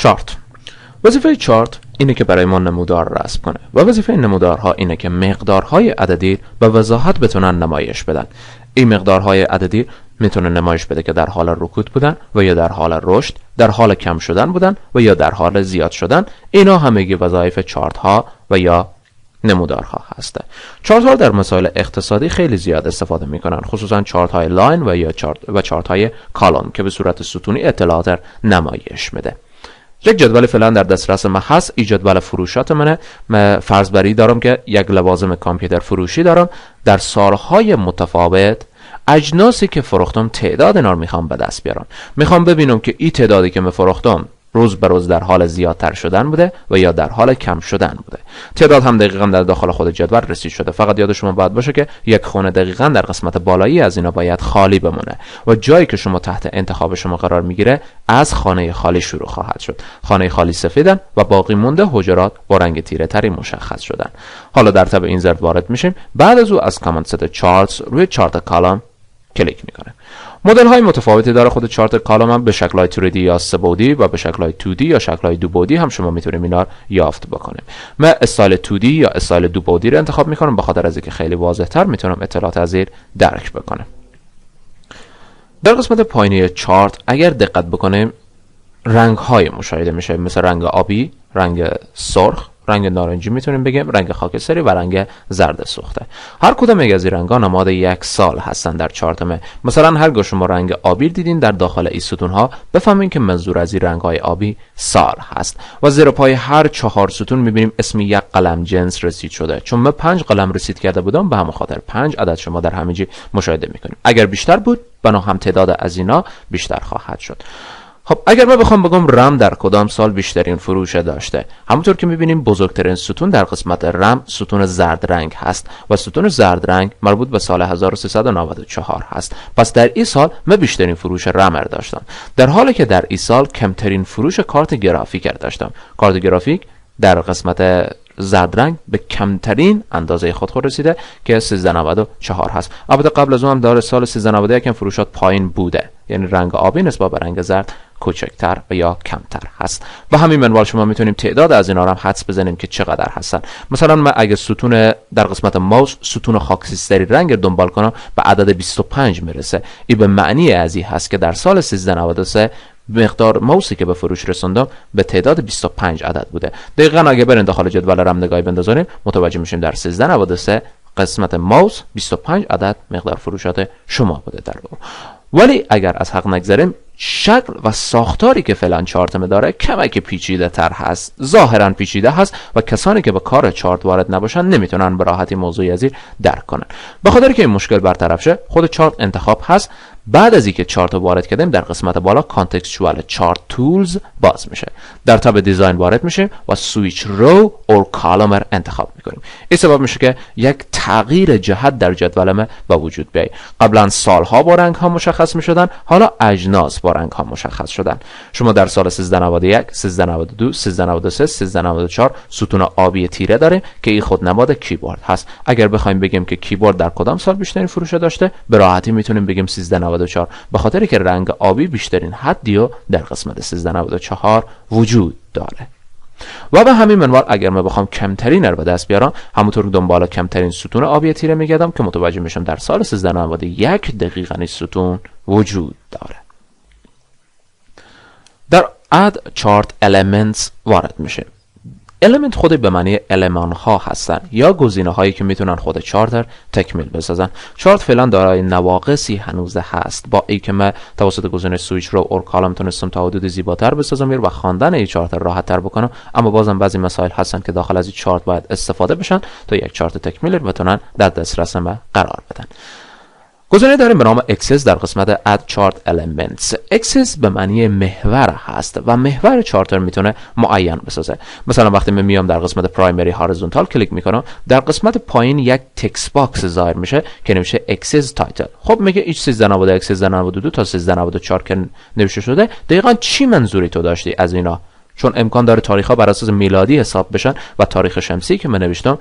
چارت. وظیفه چارت اینه که برای ما نمودار رسم کنه و وظیفه نمودارها اینه که مقدارهای عددی به وضاحت بتونن نمایش بدن. این مقدارهای عددی میتونه نمایش بده که در حال رکود بودن و یا در حال رشد، در حال کم شدن بودن و یا در حال زیاد شدن. اینا همگی وظایف چارت ها و یا نمودارها هسته. چارت ها در مسائل اقتصادی خیلی زیاد استفاده میکنن، خصوصا چارت های لاین و یا چارت های کالم که به صورت ستونی اطلاعات نمایش میده. یک جدول فعلا در دسترس من هست. این جدول فروشات منه. من فرض بری دارم که یک لوازم کامپیوتر فروشی دارم. در سالهای متفاوت اجناسی که فروختم تعداد اینا رو میخوام به دست بیارم. میخوام ببینم که این تعدادی که من فروختم روز به روز در حال زیادتر شدن بوده و یا در حال کم شدن بوده. تعداد هم دقیقاً در داخل خود جدول رسید شده. فقط یاد شما باید باشه که یک خانه دقیقاً در قسمت بالایی از اینا باید خالی بمونه و جایی که شما تحت انتخاب شما قرار میگیره از خانه خالی شروع خواهد شد. خانه خالی سفیدن و باقی مونده حجرات با رنگ تیره تری مشخص شدن. حالا در تب این ضرب وارد میشیم. بعد از او از کاماند ست چارتس روی چارت کالم کلیک میکنه. مدل های متفاوتی داره خود چارت کالم هم، به شکل های 3D یا 3 بعدی و به شکل های 2D یا شکل های 2 بعدی هم شما میتونید اینا یافت بکنید. من استایل 2D یا استایل 2 بعدی رو انتخاب میکنم به خاطر از اینکه خیلی واضح تر میتونم اطلاعات از این درک بکنم. در قسمت پایینی چارت اگر دقت بکنیم رنگ های مشاهده میشه، مثل رنگ آبی، رنگ سرخ، رنگ نارنجی میتونیم بگیم، رنگ خاکستری و رنگ زرد سوخته. هر کدام یک از این رنگا نماد یک سال هستن در چارت من. مثلا هرگاه شما رنگ آبی دیدین در داخل این ستون ها بفهمین که منظور از این رنگ های آبی سال هست و زیر پای هر 4 ستون میبینیم اسم یک قلم جنس رسید شده. چون من 5 قلم رسید کرده بودم به همین خاطر 5 عدد شما در همینجا مشاهده میکنیم. اگر بیشتر بود بنا هم تعداد از اینا بیشتر خواهد شد. خب اگر من بخوام بگم رم در کدام سال بیشترین فروش داشته، همونطور که میبینیم بزرگترین ستون در قسمت رم ستون زرد رنگ هست و ستون زرد رنگ مربوط به سال 1394 هست. پس در این سال من بیشترین فروش رمر داشتم، در حالی که در این سال کمترین فروش کارت گرافیک داشتم. کارت گرافیک در قسمت زرد رنگ به کمترین اندازه خود رسیده که 1394 هست. البته قبل از اون هم در سال 1391 فروشات پایین بوده، یعنی رنگ آبی نسبت به رنگ زرد کوچکتر و یا کمتر هست. با همین منوال شما میتونیم تعداد از اینا رو هم حدس بزنیم که چقدر هستن. مثلا من اگه ستون در قسمت ماوس ستون خاکستری رنگ دنبال کنم به عدد 25 میرسه. این به معنی از این هست که در سال 1393 مقدار ماوسی که به فروش رسوندم به تعداد 25 عدد بوده. دقیقاً اگه برین داخل جدول رم نگاهی بندازیم متوجه میشیم در 1393 قسمت ماوس 25 عدد مقدار فروشات شما بوده در اون. ولی اگر از حق نگذریم شکل و ساختاری که فعلا چارت داره کمک پیچیده تر هست، ظاهرا پیچیده هست و کسانی که به کار چارت وارد نباشن نمیتونن به راحتی موضوعی از این درک کنن. به خاطر که این مشکل برطرف شه خود چارت انتخاب هست. بعد از اینکه چارت رو وارد کردیم در قسمت بالا کانتکستوال چارت تولز باز میشه. در تاب دیزاین وارد میشیم و سویچ رو اور کالمر انتخاب میکنیم. این سبب میشه که یک تغییر جهت در جدول ما با وجود بیاید. قبلا سالها با رنگ ها مشخص میشدن، حالا اجناس با رنگ ها مشخص شدن. شما در سال 1391 1392 1393 1394 ستون آبی تیره داریم که این خود نماد کیبورد هست. اگر بخوایم بگیم که کیبورد در کدام سال بیشترین فروش داشته به راحتی میتونیم بگیم 1394 به خاطر که رنگ آبی بیشترین حدیو در قسمت 1394 وجود داره. و به همین منوال اگر من بخوام کمترین رو به دست بیارم همونطور که دنبال کمترین ستون آبی تیره میگردم که متوجه میشم در سال 1391 دقیقاً این ستون وجود داره. در add chart elements وارد میشه. element خود به معنی المان ها هستن یا گزینه هایی که میتونن خود چارت تکمیل بسازن. چارت فعلا دارای نواقصی هنوز هست، با ای که من توسط گزینه سویچ رو اور کالم تونستم تا حدود زیباتر بسازم و خواندن این چارت راحت تر بکنم، اما بازم بعضی مسائل هستن که داخل از این چارت باید استفاده بشن تا یک چارت تکمیل بتونن در دسترس ما قرار بدن. گزینه داریم به نام اکسس در قسمت add chart elements. اکسس به معنی محور هست و محور چارت رو میتونه معین بسازه. مثلا وقتی من میام در قسمت پرایمری هورایزونتال کلیک میکنم در قسمت پایین یک تکست باکس ظاهر میشه که نوشته اکسس تایتل. خب میگه ایچ 1391 1392 تا 1394 که نوشته شده دقیقاً چی منظوری تو داشتی از اینا؟ چون امکان داره تاریخ‌ها بر اساس میلادی حساب بشن و تاریخ شمسی که من نوشتم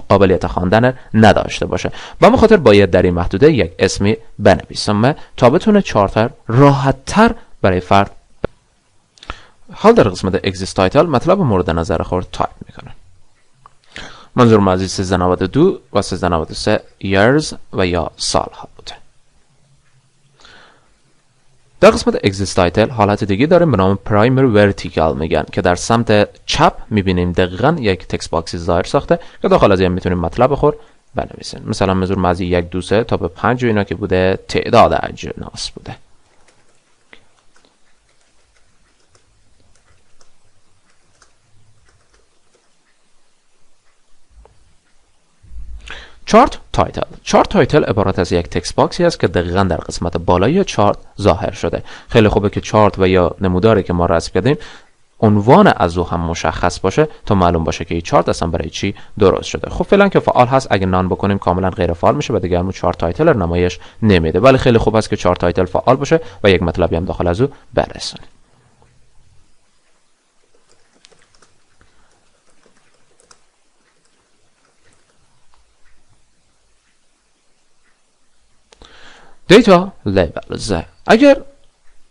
قابلیت خواندن نداشته باشه. و به خاطر باید در این محدوده یک اسمی بنویسم تا بتونه چارت راحت‌تر برای فرد. حال در قسمت exist title مطلب مورد نظر خود تایپ میکنن. منظور از 1392 و 1393 years و یا سالها بوده. در قسمت exist title حالت دیگه داریم به نام primary vertical میگن که در سمت چپ میبینیم دقیقاً یک تکست باکسی ظاهر ساخته که داخل از این میتونیم مطلب خود بنویسیم. مثلا منظور از 1 2 3 تا به 5 و اینا که بوده تعداد اجناس بوده. چارت تایتل عبارت از یک تکست باکسی است که دقیقاً در قسمت بالای چارت ظاهر شده. خیلی خوبه که چارت و یا نموداری که ما رسم کردیم عنوان از او هم مشخص باشه تا معلوم باشه که این چارت اصلا برای چی درست شده. خب فعلا که فعال هست، اگه نان بکنیم کاملا غیر فعال میشه و دیگه همون چارت تایتل رو نمایش نمیده. ولی خیلی خوب است که چارت تایتل فعال باشه و یک مطلبی هم داخل از او برسونیم. دیتا لیبلز. اگر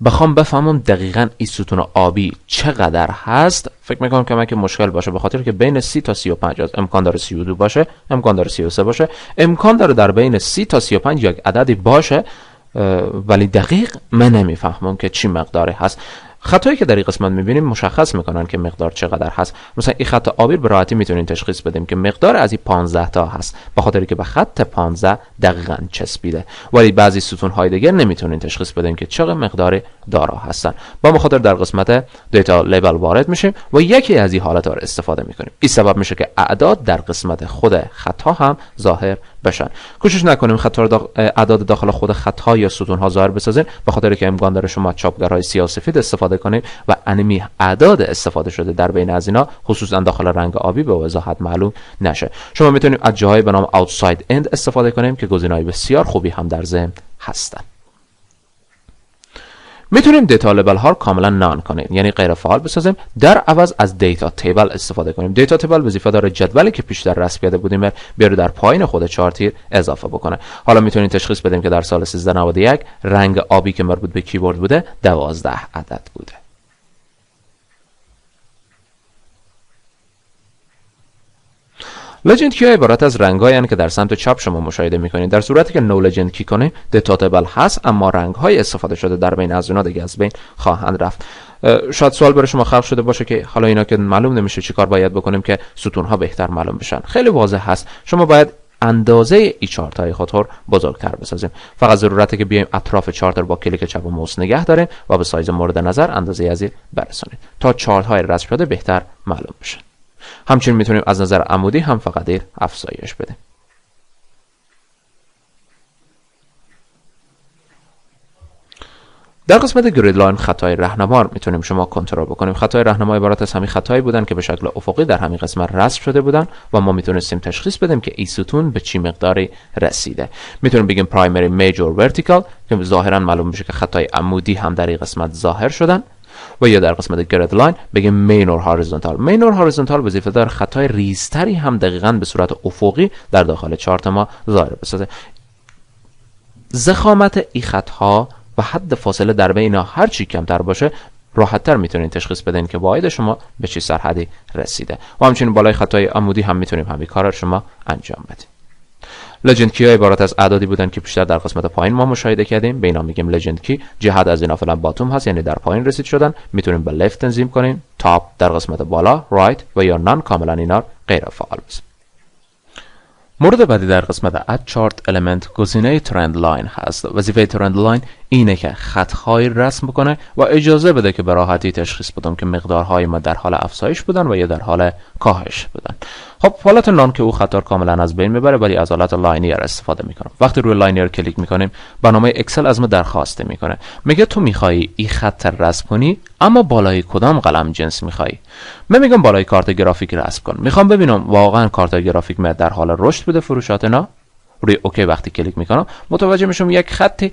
بخوام بفهمم دقیقاً این ستون آبی چقدر هست، فکر میکنم که من که مشکل باشه، به خاطر که بین 30 تا 35 هست. امکان داره 32 باشه، امکان داره 33 باشه، امکان داره در بین 30 تا 35 یک عددی باشه، ولی دقیق من نمیفهمم که چی مقداری هست. خطایی که در این قسمت میبینیم مشخص میکنن که مقدار چقدر هست. مثلا این خط آبی به راحتی میتونین تشخیص بدیم که مقدار از این 15 تا هست، به خاطر که به خط 15 دقیقاً چسبیده. ولی بعضی ستون های دیگه نمیتونین تشخیص بدیم که چقدر مقدار دارا هستن. با خاطر در قسمت دیتا لیبل وارد میشیم و یکی از این حالات رو استفاده میکنیم. این سبب میشه که اعداد در قسمت خود خطا هم ظاهر بشن. کوشش نکنیم اعداد داخل خود خطا یا ستون ها ظاهر بسازین، به خاطر که امکان داره شما چاپگرهای سیاه سفید استفاده کنیم و انمی اعداد استفاده شده در بین از اینا خصوصا داخل رنگ آبی به وضاحت معلوم نشه. شما میتونیم از جاهای به نام outside end استفاده کنیم که گزینه‌های بسیار خوبی هم در ذهن هستن. میتونیم دیتا لیبل ها رو کاملا نان کنیم، یعنی غیر فعال بسازیم، در عوض از دیتا تیبل استفاده کنیم. دیتا تیبل وظیفه داره جدولی که پیشتر رسم کرده بودیم بیاره در پایین خود چارت تیر اضافه بکنه. حالا میتونیم تشخیص بدیم که در سال 1391 رنگ آبی که مربوط به کیبورد بوده 12 عدد بوده. لجند کی عبارت از رنگ‌هایی که در سمت چپ شما مشاهده می‌کنید. در صورتی که نو لجند کی کنید دیتا تیبل هست، اما رنگ‌های استفاده شده در بین از اونها دیگه از بین خواهند رفت. شاید سوال برای شما خلق شده باشه که حالا اینا که معلوم نمیشه چیکار باید بکنیم که ستون‌ها بهتر معلوم بشن. خیلی واضح هست، شما باید اندازه ای چارت‌های خود رو بزرگتر بسازیم. فقط ضرورته که بیایم اطراف چارت رو با کلیک چپ و موس نگه داریم و به سایز مورد نظر اندازه از این برسونیم تا چارت‌های رسم شده بهتر معلوم بشه. همچنین میتونیم از نظر عمودی هم فقط دیر افزایش بدیم. در قسمت گرید لاین خطای راهنما میتونیم شما کنترل بکنیم. خطای راهنما عبارت از همین خطایی بودن که به شکل افقی در همین قسمت رسم شده بودن و ما میتونستیم تشخیص بدیم که این ستون به چی مقداری رسیده. میتونیم بگیم پرایمری میجور ورتیکال که ظاهرا معلوم میشه که خطای عمودی هم در این قسمت ظاهر شدن، و یا در قسمت گرید لاین بگیم مینور هاریزونتال. مینور هاریزونتال وظیفه داره خطای ریزتری هم دقیقاً به صورت افقی در داخل چارت ما ظاهر بسازه. ضخامت این خطها و حد فاصله در بین هر چی کمتر باشه راحت‌تر میتونین تشخیص بدین که واحد شما به چه سرحدی رسیده. و همچنین بالای خطای عمودی هم میتونیم همین کار رو شما انجام بدیم. لجند کی عبارت از اعدادی بودن که بیشتر در قسمت پایین ما مشاهده کردیم. به اینا میگیم لجند کی. جهت از اینا فعلا باتوم هست، یعنی در پایین رسید شدن. میتونیم به لفت تنظیم کنیم، تاپ در قسمت بالا، رایت و یا نان کاملا اینا غیر فعال بسازیم. مورد بعدی در قسمت اد چارت المنت گزینه ترند لاین هست. وظیفه ترند لاین اینه که خط‌های رسم بکنه و اجازه بده که به راحتی تشخیص بدم که مقدارهای ما در حال افزایش بودن و یا در حال کاهش بودن. خب حالت نان که او خطا کاملا از بین میبره، ولی از حالت لاینیر استفاده میکنم. وقتی روی لاینیر کلیک میکنیم برنامه اکسل از ما درخواست میکنه، میگه تو میخوای این خط رسم کنی اما بالای کدام قلم جنس میخوای؟ من میگم بالای کارت گرافیک رسم کن. میخوام ببینم واقعا کارت گرافیک من در حال رشد بوده فروشات نه. روی اوکی وقتی کلیک میکنم متوجه میشم یک خطی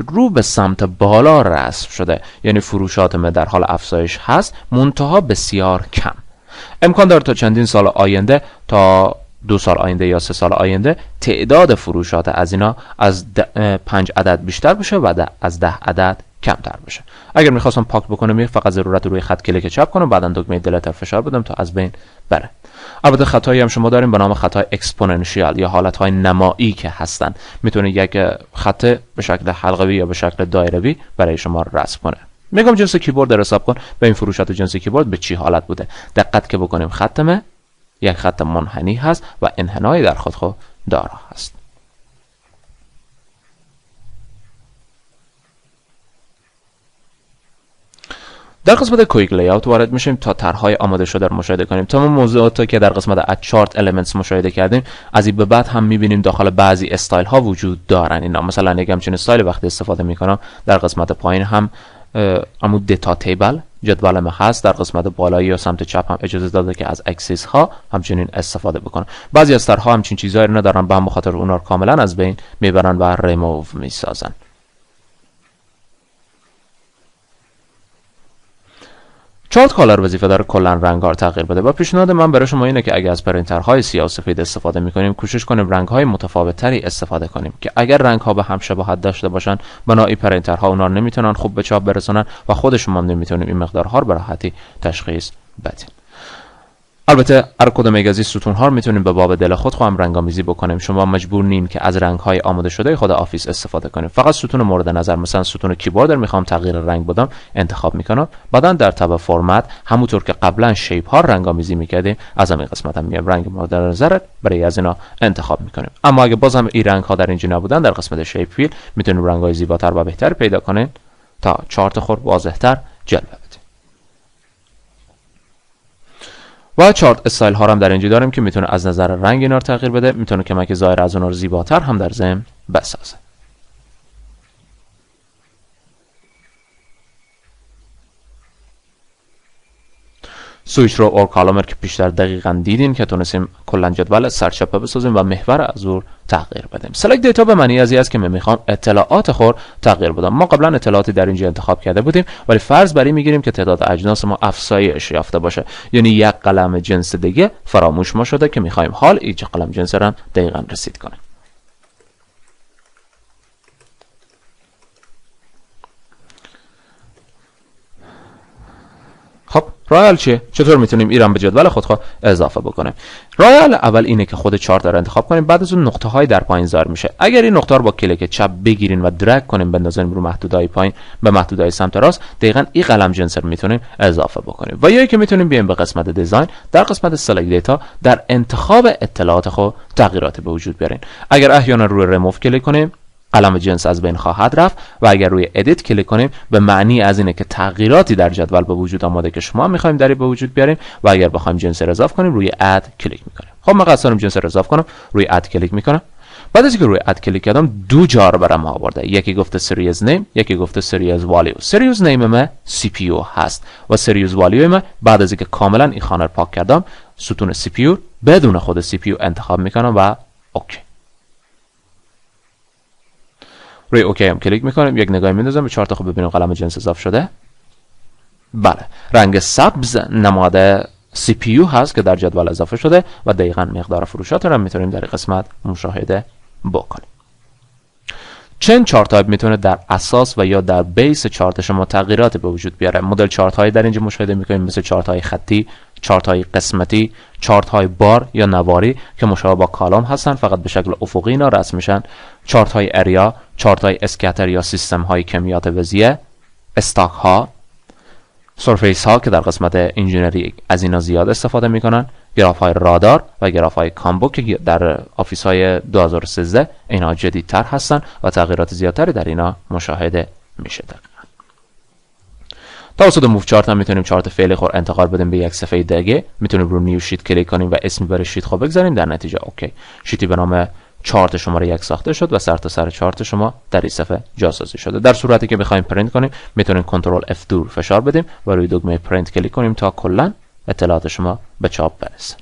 رو به سمت بالا رسم شده، یعنی فروشات من در حال افزایش هست، منتها بسیار کم. امکان داره تا چندین سال آینده، تا 2 سال آینده یا 3 سال آینده، تعداد فروشات از اینا از 5 عدد بیشتر بشه و از 10 عدد کمتر بشه. اگر میخواستم پاک بکنم فقط ضرورت روی خط کلیک چپ کنم، بعدن دکمه دلیت فشار بدم تا از بین بره. البته خطایی هم شما داریم به نام خطای اکسپوننشیال یا حالتهای نمایی که هستن. میتونه یک خط به شکل حلقوی یا به شکل دایروی برای شما رسم کنه. میگم جنس کیبورد رو حساب کن، به این فروشات جنس کیبورد به چی حالت بوده. دقت که بکنیم خط یک خط منحنی هست و انحنایی در خود دارا هست. در قسمت کویک لی‌آوت وارد میشیم تا طرح‌های آماده شده رو مشاهده کنیم. تمام موضوعاتی که در قسمت اد چارت المنتس مشاهده کردیم از این به بعد هم میبینیم داخل بعضی استایل ها وجود دارن. اینا مثلا یک همچین استایل وقتی استفاده میکنم در قسمت پایین هم عمود دیتا تیبل جدول هست، در قسمت بالایی یا سمت چپ هم اجازه داده که از اکسیس ها همچنین استفاده بکنم. بعضی از طرح‌ها همچین چیزایی رو ندارن، به همین خاطر اونها رو کاملا از بین میبرن و ریموو میسازن. چارت کالر وظیفه داره کلا رنگ‌ها رو تغییر بده و پیشنهاد من برای شما اینه که اگر از پرینترهای سیاه و سفید استفاده می‌کنیم کوشش کنیم رنگ‌های متفاوت‌تری استفاده کنیم که اگر رنگ‌ها به هم شباهت داشته باشن بنابراین پرینترها اونها رو نمیتونن خوب به چاپ برسونن و خود شما هم نمیتونیم این مقدارها رو به راحتی تشخیص بدین. البته هر کدوم از این ستون‌ها رو میتونیم به باب دل خود هم رنگ‌آمیزی بکنیم. شما مجبور نین که از رنگ‌های آماده شده خود آفیس استفاده کنیم. فقط ستون مورد نظر مثلا ستون کیبورد رو میخوام تغییر رنگ بدم انتخاب میکنم، بعدن در تب فرمت همونطور که قبلا شیپ ها رنگ‌آمیزی میکردیم از همین قسمت هم میام رنگ مورد نظر برای از اینا انتخاب میکنیم. اما اگه بازم این رنگ‌ها در اینجا نبودن در قسمت شیپ فیل میتونیم رنگ‌های زیباتر و بهتر پیدا کنیم تا چارت خود واضح‌تر جلوه بدیم. و چارت استایل ها هم در اینجا داریم که میتونه از نظر رنگ اینا رو تغییر بده، میتونه کمک ظاهر از اونها رو زیباتر هم در ذهن بسازه. سویچ رو اور کالامر که پیشتر دقیقاً دیدین که تونستیم کلا جدول سرچپه بسازیم و محور از اون تغییر بدیم. سلکت دیتا به معنی از این است که من میخوام اطلاعات خور تغییر بدم. ما قبلا اطلاعاتی در اینجا انتخاب کرده بودیم ولی فرض بر این میگیریم که تعداد اجناس ما افزایش یافته باشه، یعنی یک قلم جنس دیگه فراموش ما شده که میخوایم حال ایج قلم جنس رو دقیقاً رسید کنه. خب رایل چیه؟ چطور میتونیم ایران به جدول خود اضافه بکنیم؟ رایل اول اینه که خود چارت رو انتخاب کنیم، بعد از اون نقطه های در پایین ظاهر میشه. اگر این نقطه رو با کلیک چپ بگیرین و درگ کنیم بندازیم رو محدودهای پایین به محدودهای سمت راست، دقیقاً این قلم جنس رو میتونیم اضافه بکنیم. و یا که میتونیم بیایم به قسمت دیزاین، در قسمت سلکت دیتا در انتخاب اطلاعات خود تغییرات به وجود بیارین. اگر احیانا روی ریموو کلیک کنیم قلم جنس از بین خواهد رفت و اگر روی ادیت کلیک کنیم به معنی از اینه که تغییراتی در جدول به وجود آمده که شما میخوایم در به وجود بیاریم و اگر بخوایم جنس رو اضافه کنیم روی اد کلیک میکنیم. خب من قصد دارم جنس رو اضافه کنم، روی اد کلیک میکنم. بعد از اینکه روی اد کلیک کردم دو جا رو برام آورده، یکی گفته سریز نیم، یکی گفته سریز والیو. سریز نیم ما سی پی یو هست و سریز والیو ما بعد از اینکه کاملا این خانه رو پاک کردم ستون سی پی یو بدون خود سی پی یو انتخاب میکنم و اوکی. روی اوکی هم کلیک میکنیم، یک نگاهی میندازم به چارت خود ببینیم قلم جنس اضافه شده. بله، رنگ سبز نماد سی پی یو هست که در جدول اضافه شده و دقیقاً مقدار فروشات رو میتونیم در قسمت مشاهده بکنیم. چند چارت تایپ میتونه در اساس و یا در بیس چارت شما تغییرات به وجود بیاره. مدل چارت های در اینجا مشاهده میکنیم مثل چارت های خطی، چارت های قسمتی، چارت های بار یا نواری که مشابه با کالم هستن فقط به شکل افقی اینا رسم میشن، چارت های اریا، چارت های اسکاتر یا سیستم های کمیات وضعیه، استاک ها، سرفیس ها که در قسمت انجینری از اینا زیاد استفاده میکنن، گراف های رادار و گراف های کامبو که در آفیس های 2013 اینا جدیدتر هستن و تغییرات زیادتری در اینا مشاهده میشه. توسط موو چارت هم میتونیم چارت فعلی خود انتقال بدیم به یک صفحه دیگه. میتونیم رو نیو شیت کلیک کنیم و اسمی برای شیت خود بگذاریم، در نتیجه اوکی شیتی به نام چارت شماره 1 ساخته شد و سر تا سر چارت شما در این صفحه جاسازی شده. در صورتی که بخوایم پرینت کنیم میتونیم کنترل F2 فشار بدیم و روی دکمه پرینت کلیک کنیم تا کلا اطلاعات شما به چاپ برسه.